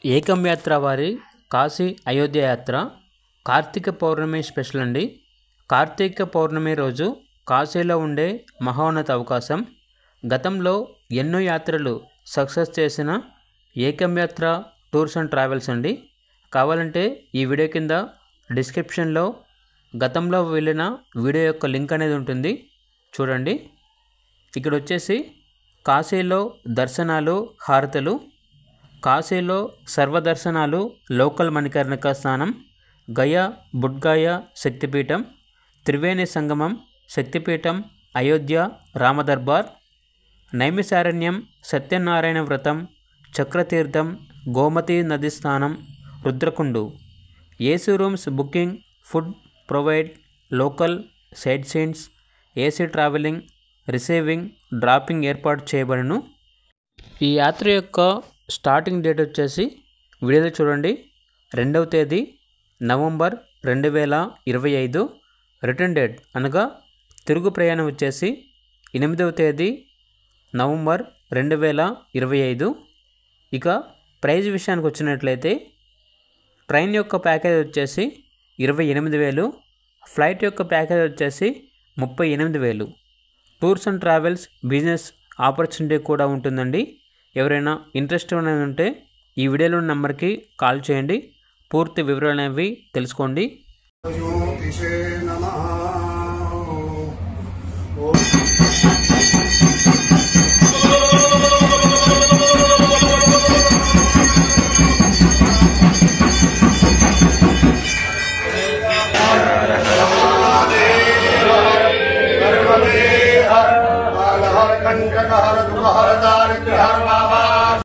ఏకం యాత్ర వారి కాశీ అయోధ్య యాత్ర కార్తీక పౌర్ణమి స్పెషల్ అండి. కార్తీక పౌర్ణమి రోజు కాశీలో ఉండే మహోన్నత అవకాశం. గతంలో ఎన్నో యాత్రలు సక్సెస్ చేసిన ఏకం యాత్ర టూర్స్ అండ్ ట్రావెల్స్ అండి. కావాలంటే ఈ వీడియో కింద డిస్క్రిప్షన్లో గతంలో వెళ్ళిన వీడియో యొక్క లింక్ అనేది ఉంటుంది, చూడండి. ఇక్కడ వచ్చేసి కాశీలో దర్శనాలు, హారతులు, కాశీలో సర్వదర్శనాలు, లోకల్ మణికర్ణిక స్నానం, గయా బుడ్గాయ శక్తిపీఠం, త్రివేణి సంగమం శక్తిపీఠం, అయోధ్య రామదర్బార్, నైమిసారణ్యం సత్యనారాయణ వ్రతం, చక్రతీర్థం, గోమతి నది స్నానం, Rudrakund, AC rooms booking, food provide, local sight scenes, AC travelling, receiving, dropping ఏర్పాటు చేయబడును. ఈ యాత్ర యొక్క స్టార్టింగ్ డేట్ వచ్చేసి వీడియోలో చూడండి, 2వ తేదీ నవంబర్ 2025. రిటర్న్ డేట్ అనగా తిరుగు ప్రయాణం వచ్చేసి 8వ తేదీ నవంబర్ 2025. ఇక ప్రైజ్ విషయానికి వచ్చినట్లయితే ట్రైన్ యొక్క ప్యాకేజ్ వచ్చేసి 28,000, ఫ్లైట్ యొక్క ప్యాకేజ్ వచ్చేసి 38,000. Tours and travels business opportunity కూడా ఉంటుందండి. ఎవరైనా ఇంట్రెస్ట్ అనేది ఉంటే ఈ వీడియోలో ఉన్న నెంబర్కి కాల్ చేయండి, పూర్తి వివరాలు అనేవి తెలుసుకోండి. నమః.